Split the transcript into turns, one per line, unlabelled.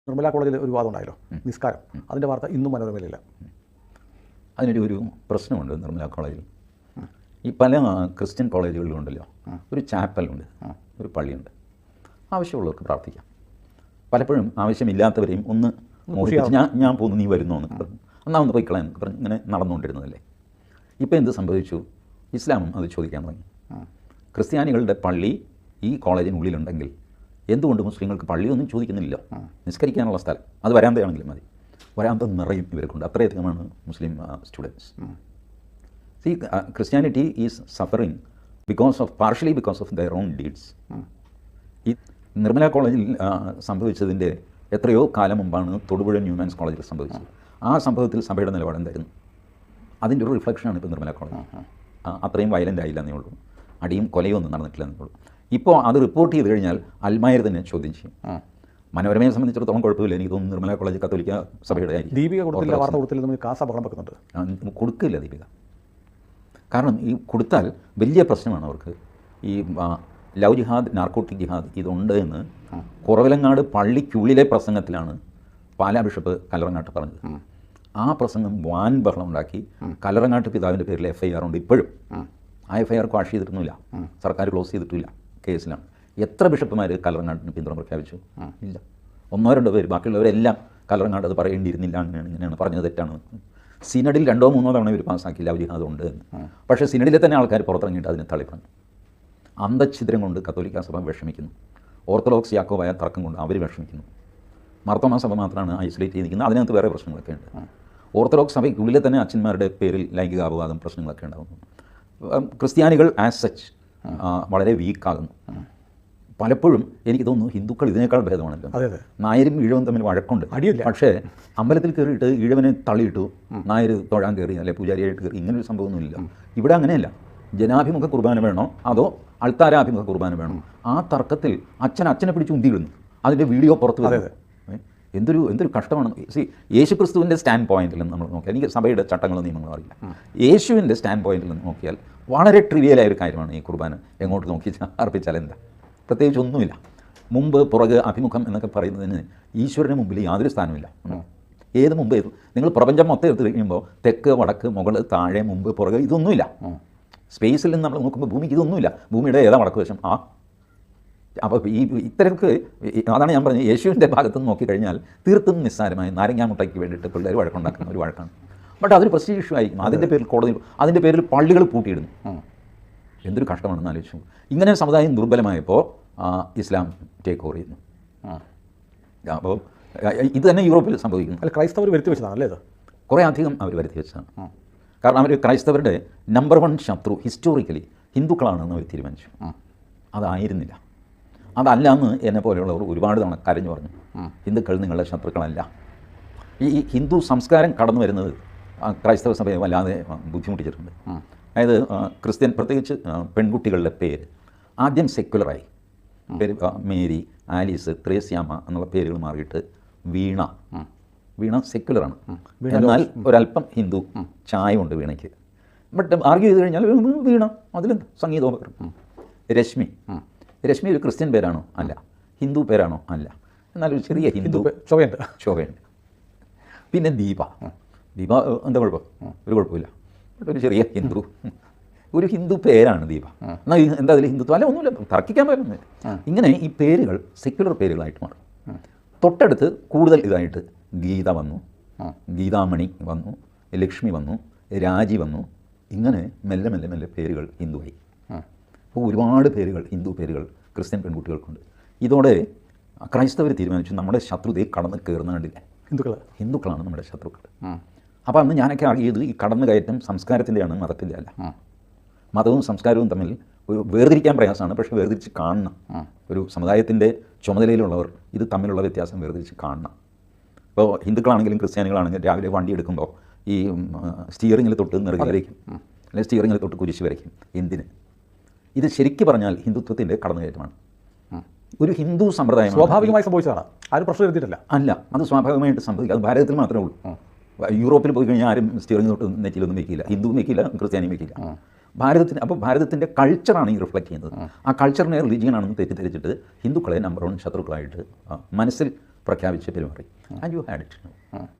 നിർമ്മല കോളേജിൽ ഒരു വാദം ഉണ്ടായല്ലോ, നിസ്കാരം. അതിൻ്റെ വാർത്ത ഇന്നും മനോരമയിലില്ല.
അതിനൊരു പ്രശ്നമുണ്ട് നിർമ്മല കോളേജിൽ. ഈ പല ക്രിസ്ത്യൻ കോളേജുകളിലും ഉണ്ടല്ലോ, ഒരു ചാപ്പലുണ്ട്, ഒരു പള്ളിയുണ്ട്. ആവശ്യമുള്ളവർക്ക് പ്രാർത്ഥിക്കാം. പലപ്പോഴും ആവശ്യമില്ലാത്തവരെയും ഒന്ന് ഞാൻ പോകുന്നു, നീ വരുന്നോ എന്ന് പറഞ്ഞു, എന്നാൽ ഒന്ന് പോയി കളയാൻ പറഞ്ഞ് ഇങ്ങനെ നടന്നുകൊണ്ടിരുന്നതല്ലേ. ഇപ്പോൾ എന്ത് സംഭവിച്ചു? ഇസ്ലാമും അത് ചോദിക്കാൻ തുടങ്ങി. ക്രിസ്ത്യാനികളുടെ പള്ളി ഈ കോളേജിനുള്ളിലുണ്ടെങ്കിൽ എന്തുകൊണ്ട് മുസ്ലിങ്ങൾക്ക് പള്ളിയൊന്നും ചോദിക്കുന്നില്ലല്ലോ? നിസ്കരിക്കാനുള്ള സ്ഥലം അത് വരാന്തയാണെങ്കിലും മതി. വരാന്ത നിറയും ഇവർക്കുണ്ട്, അത്രയധികമാണ് Muslim students. See, Christianity is suffering partially because of their own deeds. ഈ നിർമ്മല കോളേജിൽ സംഭവിച്ചതിൻ്റെ എത്രയോ കാലം മുമ്പാണ് തൊടുപുഴ ന്യൂമാൻസ് കോളേജിൽ സംഭവിച്ചത്. ആ സംഭവത്തിൽ സഭയുടെ നിലപാട് എന്തായിരുന്നു? അതിൻ്റെ ഒരു റിഫ്ലക്ഷനാണ് ഇപ്പോൾ നിർമ്മല കോളേജ്. അത്രയും വയലൻ്റ് ആയില്ല എന്നേ ഉള്ളൂ, അടിയും കൊലയും ഒന്നും നടന്നിട്ടില്ല എന്നേ ഉള്ളൂ. ഇപ്പോൾ അത് റിപ്പോർട്ട് ചെയ്ത് കഴിഞ്ഞാൽ അൽമായർ തന്നെ ചോദ്യം ചെയ്യും. മനോരമയെ സംബന്ധിച്ചിടത്തോളം കുഴപ്പമില്ല, എനിക്ക് തോന്നുന്നു നിർമ്മല കോളേജ് കത്തോലിക്ക സഭയുടെ ആയിരിക്കും.
ദീപിക കൊടുത്തില്ല, വാർത്ത കൊടുത്തില്ല, കാസ ബഹളം വെക്കുന്നുണ്ട്.
കൊടുക്കില്ല ദീപിക, കാരണം ഈ കൊടുത്താൽ വലിയ പ്രശ്നമാണ് അവർക്ക്. ഈ ലവ് ജിഹാദ്, നാർക്കോട്ടിക് ജിഹാദ് ഇതുണ്ട് എന്ന് കുറവിലങ്ങാട് പള്ളിക്കുള്ളിലെ പ്രസംഗത്തിലാണ് പാലാ ബിഷപ്പ് കല്ലറങ്ങാട്ട് പറഞ്ഞത്. ആ പ്രസംഗം വാൻ ബഹളം ഉണ്ടാക്കി. കല്ലറങ്ങാട്ട് പിതാവിൻ്റെ പേരിൽ FIR ഉണ്ട് ഇപ്പോഴും. ആ FIR ക്വാഷ് ചെയ്തിട്ടൊന്നുമില്ല, സർക്കാർ ക്ലോസ് ചെയ്തിട്ടില്ല, കേസിലാണ്. എത്ര ബിഷപ്പുമാർ കല്ലറങ്ങാട്ടിന് പിന്തുണ പ്രഖ്യാപിച്ചു? ഇല്ല. 1-2 പേര്, ബാക്കിയുള്ളവരെല്ലാം കല്ലറങ്ങാട്ട് അത് പറയേണ്ടിയിരുന്നില്ല, ഇങ്ങനെയാണ് പറഞ്ഞത്, തെറ്റാണ്. സിനഡിൽ 2-3 തവണ ഇവർ പാസ്സാക്കി ലവ് ജിഹാദ് ഉണ്ട് എന്ന്. പക്ഷേ സിനഡിലെ തന്നെ ആൾക്കാർ പുറത്തിറങ്ങിയിട്ട് അതിനെ തള്ളിപ്പറഞ്ഞു. അന്തഛിദ്രം കൊണ്ട് കത്തോലിക്ക സഭ വിഷമിക്കുന്നു, ഓർത്തഡോക്സ് യാക്കോബായ തർക്കം കൊണ്ട് അവർ വിഷമിക്കുന്നു. മാർത്തോമാ സഭ മാത്രമാണ് ഐസൊലേറ്റ് ചെയ്തിരിക്കുന്നത്. അതിനകത്ത് വേറെ പ്രശ്നങ്ങളൊക്കെ ഉണ്ട്. ഓർത്തഡോക്സ് സഭയ്ക്കുള്ളിലെ തന്നെ അച്ഛന്മാരുടെ പേരിൽ ലൈംഗികാപവാദം പ്രശ്നങ്ങളൊക്കെ ഉണ്ടാകുന്നു. ക്രിസ്ത്യാനികൾ ആസ് സച്ച് വളരെ വീക്കാകുന്നു. പലപ്പോഴും എനിക്ക് തോന്നുന്നു ഹിന്ദുക്കൾ ഇതിനേക്കാൾ ഭേദമാണല്ലോ. നായരും ഈഴവും തമ്മിൽ വഴക്കുണ്ട്, പക്ഷേ അമ്പലത്തിൽ കയറിയിട്ട് ഈഴവനെ തള്ളിയിട്ടു, നായർ തൊഴാൻ കയറി അല്ലെ പൂജാരിയായിട്ട് കയറി, ഇങ്ങനൊരു സംഭവമൊന്നുമില്ല. ഇവിടെ അങ്ങനെയല്ല. ജനാഭിമുഖ കുർബാന വേണോ അതോ അൾത്താരാഭിമുഖ കുർബാന വേണോ? ആ തർക്കത്തിൽ അച്ഛനെ പിടിച്ച് ഉന്തിയിടുന്നു, അതിൻ്റെ വീഡിയോ പുറത്ത് വരുന്നത്. എന്തൊരു കഷ്ടമാണ്. യേശു ക്രിസ്തുവിൻ്റെ സ്റ്റാൻഡ് പോയിന്റിൽ നിന്ന് നമ്മൾ നോക്കിയാൽ, എനിക്ക് സഭയുടെ ചട്ടങ്ങളോ നിയമങ്ങളോ അറിയില്ല, യേശുവിൻ്റെ സ്റ്റാൻഡ് പോയിന്റിൽ നിന്ന് നോക്കിയാൽ വളരെ ട്രിവിയലായ ഒരു കാര്യമാണ് ഈ കുർബാന. എങ്ങോട്ട് നോക്കി അർപ്പിച്ചാൽ എന്താ? പ്രത്യേകിച്ച് ഒന്നുമില്ല. മുമ്പ് പുറകെ അഭിമുഖം എന്നൊക്കെ പറയുന്നതിന് ഈശ്വരന് മുമ്പിൽ യാതൊരു സ്ഥാനമില്ല. ഏത് മുമ്പ് നിങ്ങൾ പ്രപഞ്ചം മൊത്തം എടുത്ത് കഴിയുമ്പോൾ തെക്ക് വടക്ക് മുകൾ താഴെ മുമ്പ് പുറകെ ഇതൊന്നുമില്ല. സ്പേസിൽ നിന്ന് നമ്മൾ നോക്കുമ്പോൾ ഭൂമിക്ക് ഇതൊന്നുമില്ല. ഭൂമിയുടെ ഏതാ വടക്ക് വശം? അപ്പോൾ ഈ ഇത്തരക്ക് അതാണ് ഞാൻ പറഞ്ഞത്, യേശുവിൻ്റെ ഭാഗത്ത് നിന്ന് നോക്കിക്കഴിഞ്ഞാൽ തീർത്തും നിസ്സാരമായി നാരങ്ങാമുട്ടയ്ക്ക് വേണ്ടിയിട്ട് പിള്ളേർ വഴക്കുണ്ടാക്കുന്ന ഒരു വഴക്കാണ്. ബട്ട് അതൊരു പ്രസ്റ്റീജ് ഇഷ്യൂ ആയിരിക്കും. അതിൻ്റെ പേരിൽ കോടതി, അതിൻ്റെ പേരിൽ പള്ളികൾ പൂട്ടിയിടുന്നു. എന്തൊരു കഷ്ടമാണെന്ന് ആലോചിച്ചു. ഇങ്ങനെ സമുദായം ദുർബലമായപ്പോൾ ഇസ്ലാം ടേക്ക് ഓവർ ചെയ്യുന്നു. അപ്പോൾ ഇത് തന്നെ യൂറോപ്പിൽ സംഭവിക്കുന്നു.
അല്ല, ക്രൈസ്തവർ വരുത്തി വെച്ചതാണല്ലേ ഇത്?
കുറേ അധികം അവർ വരുത്തി വെച്ചതാണ്. കാരണം അവർ ക്രൈസ്തവരുടെ നമ്പർ 1 ശത്രു ഹിസ്റ്റോറിക്കലി ഹിന്ദുക്കളാണെന്ന് അവർ തീരുമാനിച്ചു. അതായിരുന്നില്ല. അതല്ല എന്ന് എന്നെ പോലെയുള്ളവർ ഒരുപാട് തവണ കരഞ്ഞു പറഞ്ഞു, ഹിന്ദുക്കൾ നിങ്ങളുടെ ശത്രുക്കളല്ല. ഈ ഹിന്ദു സംസ്കാരം കടന്നു വരുന്നത് ക്രൈസ്തവ സഭയെ വല്ലാതെ ബുദ്ധിമുട്ടിച്ചിട്ടുണ്ട്. അതായത് ക്രിസ്ത്യൻ, പ്രത്യേകിച്ച് പെൺകുട്ടികളുടെ പേര് ആദ്യം സെക്യുലറായി. പേര് മേരി, ആലീസ്, ത്രേസ്യാമ്മ എന്നുള്ള പേരുകൾ മാറിയിട്ട് വീണ സെക്യുലറാണ്. എന്നാൽ ഒരല്പം ഹിന്ദു ചായമുണ്ട് വീണയ്ക്ക്. ബട്ട് ആർഗ്യൂ ചെയ്ത് കഴിഞ്ഞാൽ വീണ അതിലെന്ത് സംഗീതോപകരണം. രശ്മി ഒരു ക്രിസ്ത്യൻ പേരാണോ? അല്ല. ഹിന്ദു പേരാണോ? അല്ല. എന്നാൽ ഒരു ചെറിയ ഹിന്ദു ശോഭയുണ്ട്. പിന്നെ ദീപ എന്താ കുഴപ്പം? ഒരു കുഴപ്പമില്ല. ബട്ട് ഒരു ചെറിയ ഒരു ഹിന്ദു പേരാണ് ദീപ. എന്നാൽ എന്താ അതിൽ ഹിന്ദുത്വം? അല്ല, ഒന്നുമില്ല, തർക്കിക്കാൻ പറ്റുന്നില്ല. ഇങ്ങനെ ഈ പേരുകൾ സെക്യുലർ പേരുകളായിട്ട് മാറും. തൊട്ടടുത്ത് കൂടുതൽ ഇതായിട്ട് ഗീത വന്നു, ഗീതാമണി വന്നു, ലക്ഷ്മി വന്നു, രാജി വന്നു. ഇങ്ങനെ മെല്ലെ മെല്ലെ മെല്ലെ പേരുകൾ ഹിന്ദുവായി. അപ്പോൾ ഒരുപാട് പേരുകൾ, ഹിന്ദു പേരുകൾ ക്രിസ്ത്യൻ പെൺകുട്ടികൾക്കുണ്ട്. ഇതോടെ ക്രൈസ്തവർ തീരുമാനിച്ചു നമ്മുടെ ശത്രുതയെ കടന്ന് കയറുന്ന കണ്ടില്ല, ഹിന്ദുക്കളാണ് നമ്മുടെ ശത്രുക്കൾ. അപ്പോൾ അന്ന് ഞാനൊക്കെ അറിയത് ഈ കടന്നു കയറ്റം സംസ്കാരത്തിൻ്റെയാണ്, മതത്തിൻ്റെ അല്ല. മതവും സംസ്കാരവും തമ്മിൽ വേർതിരിക്കാൻ പ്രയാസമാണ്, പക്ഷേ വേർതിരിച്ച് കാണണം. ഒരു സമുദായത്തിൻ്റെ ചുമതലയിലുള്ളവർ ഇത് തമ്മിലുള്ള വ്യത്യാസം വേർതിരിച്ച് കാണണം. ഇപ്പോൾ ഹിന്ദുക്കളാണെങ്കിലും ക്രിസ്ത്യാനികളാണെങ്കിലും രാവിലെ വണ്ടി എടുക്കുമ്പോൾ ഈ സ്റ്റിയറിങ്ങിൽ തൊട്ട് നെറുകയിൽ വരയ്ക്കും, അല്ലെങ്കിൽ സ്റ്റിയറിങ്ങിൽ തൊട്ട് കുരിശ് വരയ്ക്കും. എന്തിന്? ഇത് ശരിക്കും പറഞ്ഞാൽ ഹിന്ദുത്വത്തിൻ്റെ കടന്നുകയറ്റമാണ്. ഒരു ഹിന്ദു സമ്പ്രദായം
സ്വാഭാവികമായി സംഭവിച്ചതാണ്, ആരും പ്രശ്നം എടുത്തിട്ടില്ല.
അല്ല, അത് സ്വാഭാവികമായിട്ട് സംഭവിക്കുക. അത് ഭാരതത്തിൽ മാത്രമേ ഉള്ളൂ. യൂറോപ്പിൽ പോയി കഴിഞ്ഞാൽ ആരും സ്റ്റിയറിംഗ് തൊട്ട് നെറ്റിയിലൊന്നും വയ്ക്കില്ല, ഹിന്ദുവും വയ്ക്കില്ല, ക്രിസ്ത്യാനിയും വയ്ക്കില്ല. അപ്പോൾ ഭാരതത്തിൻ്റെ കൾച്ചറാണ് ഈ റിഫ്ലക്റ്റ് ചെയ്യുന്നത്. ആ കൾച്ചറിനെ റിലീജിയനാണെന്ന് തെറ്റിദ്ധരിച്ചിട്ട് ഹിന്ദുക്കളെ നമ്പർ 1 ശത്രുക്കളായിട്ട് മനസ്സിൽ പ്രഖ്യാപിച്ച് പെരുമാറി. And you had it.